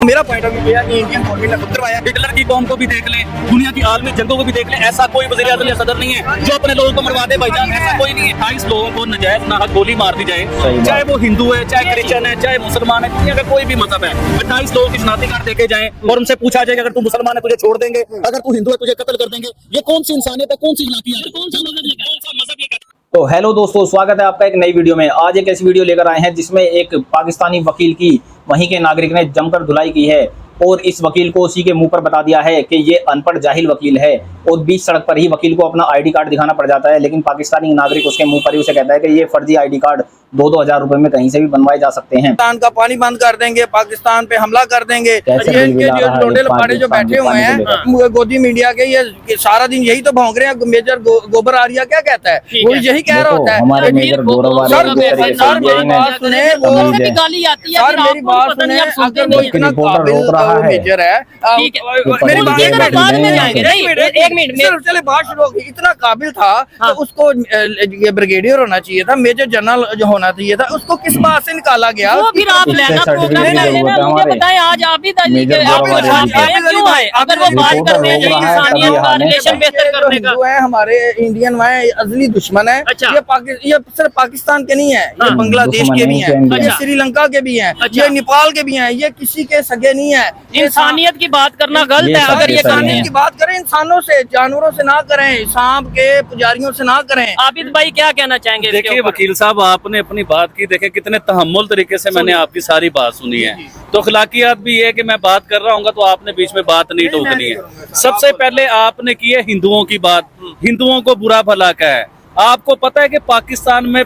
मेरा point of view है कि इंडियन गवर्नमेंट ने खुद करवाया। हिटलर की कौम को भी देख लें, दुनिया की आलमी जंगों को भी देख लें, ऐसा कोई वज़ीर आज़म या सदर नहीं है जो अपने लोगों को मरवा दे भाईजान, ऐसा कोई नहीं है। 28 लोगों को नजायज नाहक गोली मार दी जाए, चाहे वो हिंदू है, चाहे क्रिश्चियन है, चाहे मुसलमान है, दुनिया का कोई भी मजहब है। 28 लोगों की शनाख्ती कार्ड देखे जाए और उनसे पूछा जाए अगर तू मुसलमान है तुझे छोड़ देंगे, अगर तू हिंदू है तुझे कत्ल कर देंगे। ये कौन सी इंसानियत है, कौन सी इखलाकियत है, कौन सा मजहब ये? तो हेलो दोस्तों, स्वागत है आपका एक नई वीडियो में। आज एक ऐसी वीडियो लेकर आए हैं जिसमें एक पाकिस्तानी वकील की वहीं के नागरिक ने जमकर धुलाई की है और इस वकील को उसी के मुंह पर बता दिया है कि ये अनपढ़ जाहिल वकील है और बीच सड़क पर ही वकील को अपना आईडी कार्ड दिखाना पड़ जाता है। लेकिन पाकिस्तानी नागरिक उसके मुंह पर ही उसे कहता है कि ये फर्जी आईडी कार्ड 2-2 हज़ार रुपए में कहीं से भी बनवाए जा सकते हैं। पाकिस्तान का पानी बंद कर देंगे, पाकिस्तान पे हमला कर देंगे। ये इनके जो लोंडे लपाड़े जो बैठे हुए हैं गोदी मीडिया के, ये सारा दिन यही तो भौंक रहे हैं। मेजर गोबर आर्या क्या कहता है, वो यही कह रहा होता है। हमारे मेजर गौरव सर मेरी बात सुने, अगर वो इतना काबिल मेजर है, मेरी चले बात शुरू होगी, इतना काबिल था तो उसको ये ब्रिगेडियर होना चाहिए था, मेजर जनरल जो होना चाहिए था। उसको किस बात से निकाला गया? वो फिर आप लेना प्रोग्राम लेना, मुझे बताएं आज आप ही दलील क्यों आए? अगर वो बात करते हैं इंसानियत का रिलेशन बेहतर करने का है, हमारे इंडियन वहाँ अजली दुश्मन है। ये सिर्फ पाकिस्तान के नहीं है, ये बांग्लादेश के भी हैं, ये श्रीलंका के भी हैं, ये नेपाल के भी हैं, ये किसी के सगे नहीं है। इंसानियत की बात करना गलत है। अगर ये इंसानियत की बात करें, इंसानों से, जानवरों से ना करें, सांप के पुजारियों से ना करें। आबिद भाई क्या कहना चाहेंगे? देखिए वकील साहब, आपने अपनी बात की, देखे कितने तहम्मुल तरीके से मैंने आपकी सारी बात सुनी है। तो अखलाकियात भी ये कि मैं बात कर रहा हूँ तो आपने बीच में बात नहीं टोकनी है। सबसे पहले आपने की है हिंदुओं की बात, हिंदुओं को बुरा भला क्या है। आपको पता है कि पाकिस्तान में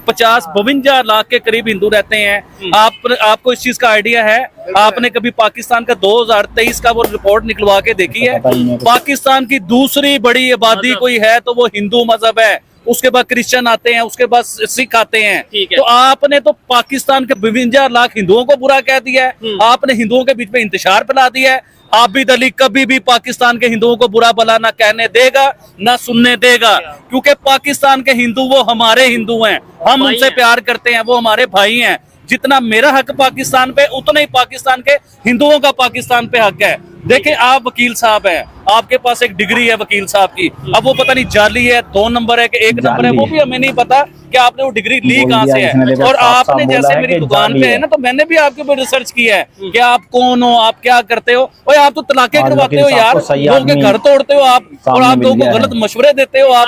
52 लाख के करीब हिंदू रहते हैं। आपको इस चीज का आइडिया है? आपने कभी पाकिस्तान का 2023 का वो रिपोर्ट निकलवा के देखी है? पाकिस्तान की दूसरी बड़ी आबादी कोई है तो वो हिंदू मजहब है, उसके बाद क्रिश्चियन आते हैं, उसके बाद सिख आते हैं। तो आपने तो पाकिस्तान के 52 लाख हिंदुओं को बुरा कह दिया है। आपने हिंदुओं के बीच में इंतशार फैला दिया है। आबिद अली कभी भी पाकिस्तान के हिंदुओं को बुरा भला ना कहने देगा ना सुनने देगा, क्योंकि पाकिस्तान के हिंदू वो हमारे हिंदू हैं, हम उनसे प्यार करते हैं, वो हमारे भाई हैं। जितना मेरा हक पाकिस्तान पे, उतना ही पाकिस्तान के हिंदुओं का पाकिस्तान पे हक है। देखिए आप वकील साहब हैं, आपके पास एक डिग्री है वकील साहब की, अब वो पता नहीं जाली है, 2 नंबर है कि 1 नंबर है, वो भी हमें नहीं पता कि आपने वो डिग्री ली कहाँ से है। और आपने जैसे मेरी दुकान पे है ना, तो मैंने भी आपके ऊपर रिसर्च किया है कि आप कौन हो, आप क्या करते हो। और आप तो तलाके करवाते हो यार, लोगों के घर तोड़ते हो आप, और आप लोगों को गलत मशवरे देते हो आप।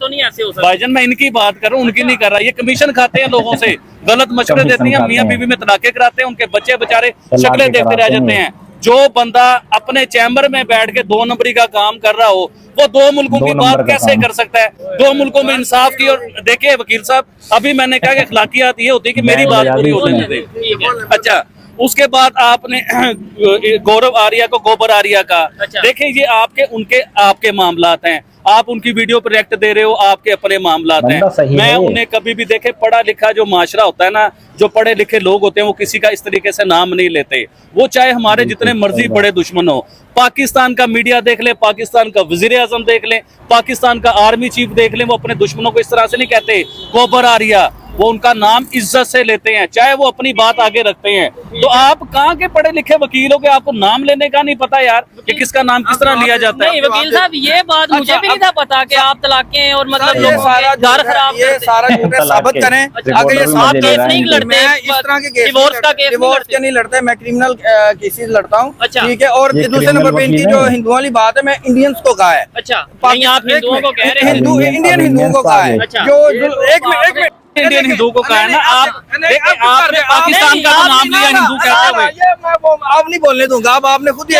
तो नहीं ऐसे हो सकते भाईजान, मैं इनकी बात कर रहा हूँ, उनकी नहीं कर रहा। ये कमीशन खाते हैं लोगों से, गलत मशवरे देते हैं, मियाँ बीवी में तलाके कराते हैं, उनके बच्चे बेचारे शक्लें देखते रह जाते हैं। जो बंदा अपने चैम्बर में बैठ के 2 नंबरी का काम कर रहा हो, वो 2 मुल्कों की बात कैसे कर सकता है? 2 मुल्कों में इंसाफ की। और देखिए वकील साहब, अभी मैंने कहा कि अखलाकियात ये होती है कि मेरी बात पूरी होने दे। अच्छा, उसके बाद आपने गौरव आर्या को गोबर आर्या का, देखिए ये आपके मामलात हैं, आप उनकी वीडियो पर रिएक्ट दे रहे हो, आपके अपने मामलात हैं। मैं उन्हें कभी भी देखे, पढ़ा लिखा जो माशरा होता है ना, जो पढ़े लिखे लोग होते हैं, वो किसी का इस तरीके से नाम नहीं लेते। वो चाहे हमारे जितने मर्जी बड़े दुश्मन हो। पाकिस्तान का मीडिया देख ले, पाकिस्तान का वजीर आजम देख ले, पाकिस्तान का आर्मी चीफ देख ले, वो अपने दुश्मनों को इस तरह से नहीं कहते गोबर आर्या, वो उनका नाम इज्जत से लेते हैं, चाहे वो अपनी बात आगे रखते हैं। तो आप कहाँ के पढ़े लिखे वकील हो कि आपको नाम लेने का नहीं पता यार कि किसका नाम किस तरह लिया जाता है? नहीं वकील साहब, ये बात मुझे भी नहीं था पता कि आप तलाकें और मतलब ये लोग सारा घर खराब ये सारा झूठे साबित करें। अगर ये आप केस नहीं लड़ते, मैं इस तरह के डिवोर्स का केस नहीं लड़ते, मैं क्रिमिनल केसेस लड़ता हूँ। अच्छा, ठीक है। और दूसरे नंबर पे इनकी जो हिंदुओं वाली बात है, मैं इंडियंस को कहा है। अच्छा, नहीं आप हिंदुओं को कह रहे हैं, इंडियन हिंदुओं को कहा है। जो एक मिनट इंडियन हिंदू को कहा है ना आप, आपने पाकिस्तान का नाम लिया हिंदू कहते हुए। आप नहीं बोलने दूंगा, अब आपने खुद ही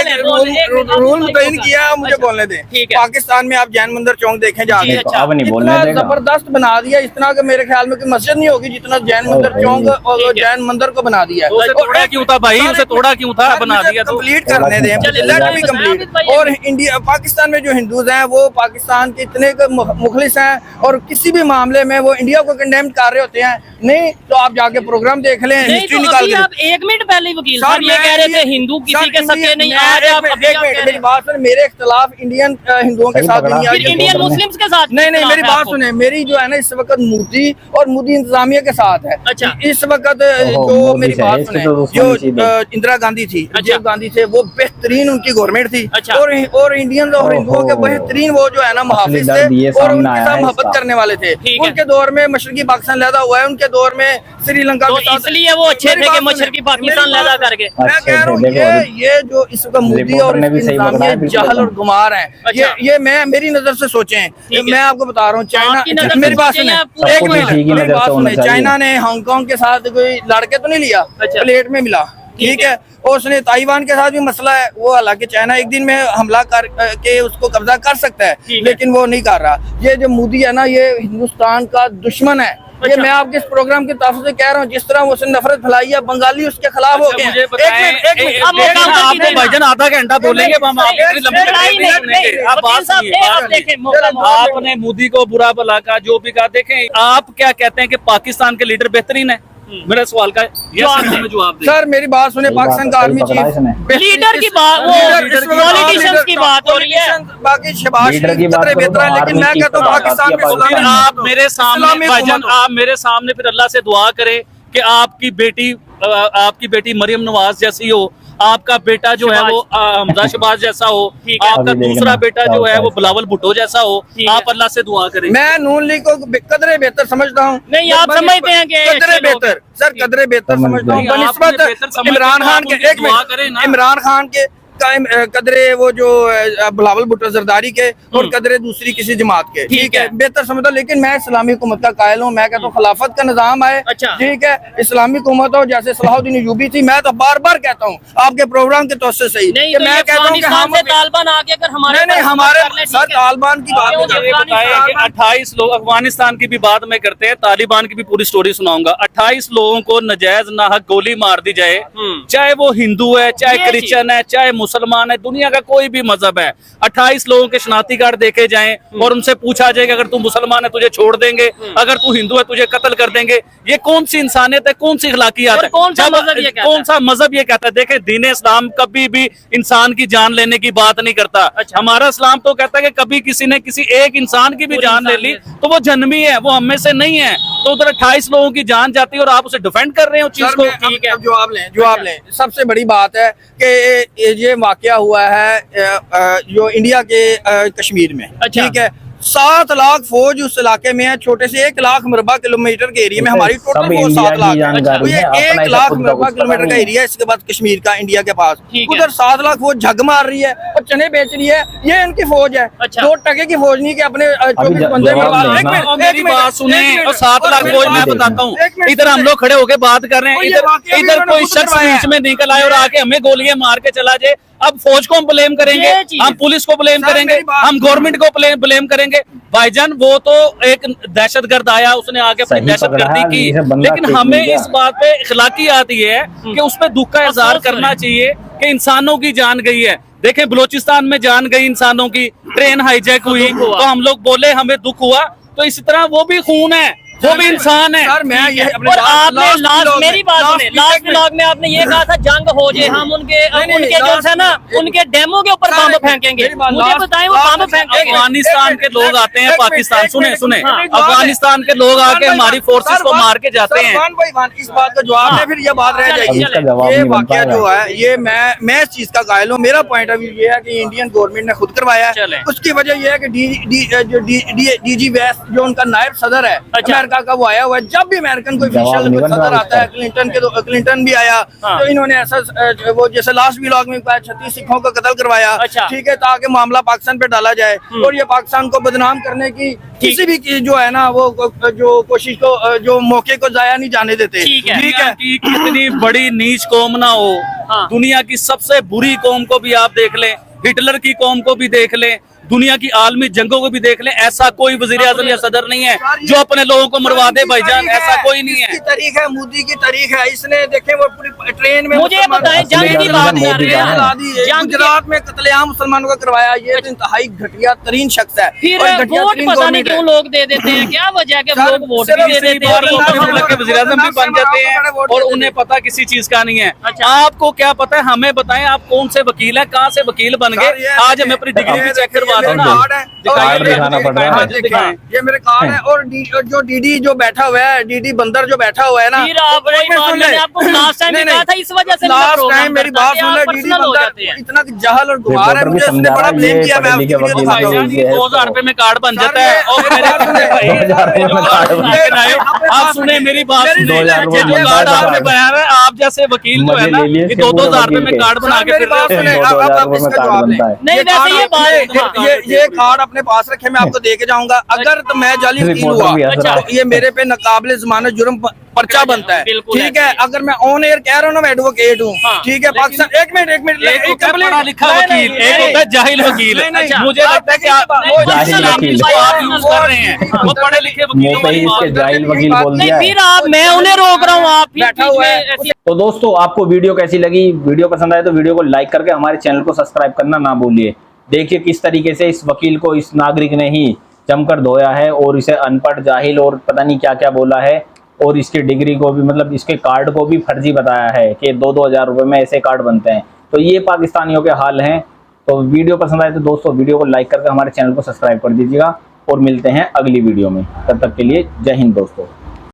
रूल मुतय्यन किया, मुझे बोलने दें। पाकिस्तान में आप जैन मंदिर चौक देखें जाके, इतना जबरदस्त बना दिया, इतना कि मेरे ख्याल में कोई मस्जिद नहीं होगी जितना जैन मंदिर चौक और जैन मंदिर को बना दिया। तोड़ा क्यों था भाई, उसे तोड़ा क्यों था? बना दिया तो कंप्लीट करने दें, लेट मी कंप्लीट। और इंडिया पाकिस्तान में जो हिंदूज हैं वो पाकिस्तान के इतने मुखलिस हैं और किसी भी मामले में वो इंडिया को कंडेम कर कर रहे होते हैं। नहीं तो आप जाके प्रोग्राम देख लें, हिस्ट्री निकाल के। आप 1 मिनट पहले वकील साहब ये कह रहे थे हिंदू किसी के सके नहीं, आज आप मेरी बात सुन, मेरे इख्तिलाफ इंडियन हिंदुओं के साथ नहीं है, इंडियन मुस्लिम्स के साथ नहीं मेरी बात सुने, मेरी जो है ना इस वक्त मोदी और मोदी इंतजामिया के साथ है। अच्छा। इस वक्त जो मेरी बात सुने, जो इंदिरा गांधी थी, राजीव गांधी थे, वो बेहतरीन उनकी गवर्नमेंट थी। और इंडियन और हिंदुओं के बेहतरीन वो जो है ना मुहाफिज थे और उनके साथ मोहब्बत करने वाले थे। उनके दौर में मशरकी पाकिस्तान लहदा हुआ है, उनके दौर में श्रीलंका के साथ, इसलिए वो अच्छे थे कि मशरकी पाकिस्तान लहदा करके। मैं कह रहा हूँ ये जो इस वक्त मोदी और जहल और गुमार है, ये मैं मेरी नजर से सोचें, मैं आपको बता रहा हूँ, चाइना, मेरी बात सुने, एक मिनट मेरी बात सुने, चाइना ने हांगकांग के साथ कोई लड़के तो नहीं लिया, प्लेट में मिला, ठीक है। और उसने ताइवान के साथ भी मसला है, वो हालांकि चाइना एक दिन में हमला करके उसको कब्जा कर सकता है, लेकिन वो नहीं कर रहा। ये जो मोदी है ना, ये हिंदुस्तान का दुश्मन है। ये मैं आपके इस प्रोग्राम की तरफ से कह रहा हूँ, जिस तरह वो उसने नफरत फैलाई है, बंगाली उसके खिलाफ हो गए। आपने भाईजान आधा घंटा बोलेंगे, आपने मोदी को बुरा भला का जो भी कहा, देखें आप क्या कहते हैं कि पाकिस्तान के लीडर बेहतरीन है? मेरा सवाल का जवाब सर मेरी बात सुने, पाकिस्तान का आर्मी चीफ लीडर की बात, पॉलिटिशियंस की बात हो रही है, बाकी शहबाज खतरे बेहतर है, लेकिन मैं कहता हूँ पाकिस्तान में आप मेरे सामने भाईजान, आप मेरे सामने फिर अल्लाह से दुआ करें कि आपकी बेटी मरियम नवाज जैसी हो, आपका बेटा जो है वो हमजा शहबाज जैसा हो, आपका दूसरा बेटा जो है वो बिलावल भुट्टो जैसा हो। आप अल्लाह से दुआ करें। मैं नून लीग को कदरे बेहतर समझता हूँ। नहीं आप समझते हैं कि कदरे बेहतर, सर कदरे बेहतर समझता हूँ बनिस्बत इमरान खान के। एक मिनट, इमरान खान के कदरे वो जो बिलावल भुट्टो जरदारी के और कदरे दूसरी किसी जमात के, ठीक है, बेहतर समझता। लेकिन मैं इस्लामी हुकूमत का कायल हूँ, मैं कहता हूँ खिलाफत का निजाम आए, ठीक है, इस्लामी हुकूमत हो जैसे सलाहुद्दीन अय्यूबी थी। मैं तो बार बार कहता हूँ आपके प्रोग्राम के तौर से सही, मैं कहता हूँ कि हम तालिबान आके अगर हमारे सर तालिबान की बात 28 लोग, अफगानिस्तान की भी बात में करते हैं, तालिबान की भी पूरी स्टोरी सुनाऊंगा। 28 लोगों को नजायज नाहक गोली मार दी जाए, चाहे वो हिंदू है, चाहे क्रिश्चियन है, चाहे मुसलमान है, दुनिया का कोई भी मजहब है, 28 लोगों के शनाख्ती कार्ड देखे जाएं और उनसे पूछा जाए कि अगर तू मुसलमान है तुझे छोड़ देंगे, अगर तू हिंदू है तुझे कत्ल कर देंगे। ये कौन सी इंसानियत है, कौन सी अखलाकियात है, कौन सा मजहब ये कहता है? देखे दीन इस्लाम कभी भी इंसान की जान लेने की बात नहीं करता। हमारा इस्लाम तो कहता है कि कभी किसी ने किसी एक इंसान की भी जान ले ली तो वो जन्मी है, वो हम में से नहीं है। तो उधर 28 लोगों की जान जाती है और आप उसे डिफेंड कर रहे हो चीज को। ठीक है, जवाब लें। सबसे बड़ी बात है कि ये वाकया हुआ है जो इंडिया के कश्मीर में, ठीक है। 7 लाख फौज उस इलाके में है, छोटे से 1 लाख मरबा किलोमीटर के एरिया में हमारी टोटल फौज 7 लाख है। 1 लाख मरबा किलोमीटर का एरिया है इसके बाद कश्मीर का, इंडिया के पास। उधर 7 लाख फौज झग मार रही है और चने बेच रही है, ये इनकी फौज है। 2 टके की फौज नहीं कि अपने 24 बंदे मेरी बात सुने और 7 लाख फौज मैं बताता हूँ। इधर हम लोग खड़े होकर बात कर रहे हैं, इधर कोई शख्स बीच में निकल आए और आके हमें गोलियां मार के चला जाए। अब फौज को हम ब्लेम करेंगे, हम पुलिस को ब्लेम करेंगे, हम गवर्नमेंट को ब्लेम करेंगे। भाईजान वो तो एक दहशतगर्द आया, उसने आके अपनी दहशतगर्दी की, लेकिन हमें इस बात पे इखलाकियात ये है कि उस पे दुख का इजहार करना चाहिए कि इंसानों की जान गई है। देखें बलोचिस्तान में जान गई इंसानों की, ट्रेन हाईजैक हुई तो हम लोग बोले हमें दुख हुआ, तो इसी तरह वो भी खून है, वो भी इंसान है। सर मैं ये और आपने मेरी बात सुने, लास्ट ब्लॉग में आपने ये कहा था जंग हो जाए हम उनके जो है ना उनके डेमो के ऊपर बम फेंकेंगे। मुझे बताएं वो बम फेंकेंगे। अफगानिस्तान के लोग आते हैं पाकिस्तान, सुने अफगानिस्तान के लोग आके हमारी फोर्सेस को मार के जाते हैं। इस बात का जवाब है, फिर ये बात रह जाएगी। ये वाकया जो है ये मैं इस चीज का कायल हूँ। मेरा पॉइंट ऑफ व्यू ये है कि इंडियन गवर्नमेंट ने खुद करवाया है। उसकी वजह यह है कि DG वेस्ट जो उनका नायब सदर है का वो आया हुआ है। जब भी अमेरिकन कोई ऑफिशियल सदर आता है, क्लिंटन भी आया, तो इन्होंने ऐसा वो जैसे लास्ट व्लॉग में 36 सिखों का कत्ल करवाया, ठीक है, ताकि मामला पाकिस्तान पे डाला जाए और ये पाकिस्तान को बदनाम करने की किसी भी जो है ना वो जो कोशिश को जो मौके को जाया नहीं जाने देते। ठीक है कि कितनी बड़ी नीच कौम ना हो, दुनिया की सबसे बुरी कौम को भी आप देख लें, हिटलर की कौम को भी देख लें, दुनिया की आलमी जंगों को भी देख लें, ऐसा कोई वजीर आजम या सदर नहीं है जो अपने लोगों को मरवा दे भाईजान, ऐसा कोई नहीं है। तारीख है, मोदी की तारीख है, इसने देखे वो पूरी ट्रेन में मुझे बताएं जंग की बात कर रहे हैं, गुजरात में कत्लेआम मुसलमानों का करवाया, ये तो इंतहाई घटिया तरीन शख्स है। फिर वोट पता नहीं क्यों लोग दे देते हैं, क्या वजह है कि लोग वोट भी दे देते हैं, वजीर आजम भी बन जाते हैं और उन्हें पता किसी चीज का नहीं है। आपको क्या पता है, हमें बताएं आप कौन से वकील हैं, कहाँ से वकील बन गए। आज हमें अपनी डिग्री भी चेक करवा दो ना, कार्ड दिखाना पड़ रहा है। ये मेरे कार्ड है, और जो डीडी जो बैठा हुआ है, डीडी बंदर जो बैठा हुआ है ना, फिर आप वही बात मैंने आपको लास्ट टाइम भी कहा था, इस वजह से लास्ट टाइम मेरी बात सुन ले, डीडी बंदर इतना जहल और गुआर है, मुझे इसने बड़ा ब्लेम किया। मैं 2000 रुपए में कार्ड बन जाता है और आप सुने मेरी बात, कार्ड आपने बनाया है, आप जैसे वकील जो है ना, 2000 रुपए में कार्ड बना के फिर नहीं, वैसे ये बात ये कार्ड अपने पास रखे, मैं आपको दे के जाऊंगा। अगर तो मैं जाली वकील हुआ तो ये मेरे पे नाकाबिले ज़मानत जुर्म पर्चा बनता है, ठीक है। अगर मैं ऑन एयर कह रहा हूँ ना, मैं एडवोकेट हूँ, ठीक है। पाकिस्तान एक मिनट पढ़ा लिखा वकील, एक होता है जाहिल वकील। मुझे लगता है कि आप यूज कर रहे हैं, वो पढ़े लिखे वकील जाहिल वकील बोल दिया। फिर आप, मैं उन्हें रोक रहा हूँ, आप बैठा हुआ है। तो दोस्तों, आपको वीडियो कैसी लगी? वीडियो पसंद आए तो वीडियो को लाइक करके हमारे चैनल को सब्सक्राइब करना ना भूलिए। देखिए किस तरीके से इस वकील को इस नागरिक ने ही जमकर धोया है और इसे अनपढ़, जाहिल और पता नहीं क्या क्या बोला है, और इसकी डिग्री को भी, मतलब इसके कार्ड को भी फर्जी बताया है कि 2-2 हज़ार रुपये में ऐसे कार्ड बनते हैं। तो ये पाकिस्तानियों के हाल हैं। तो वीडियो पसंद आए तो दोस्तों वीडियो को लाइक करके हमारे चैनल को सब्सक्राइब कर दीजिएगा और मिलते हैं अगली वीडियो में। तब तक के लिए जय हिंद दोस्तों।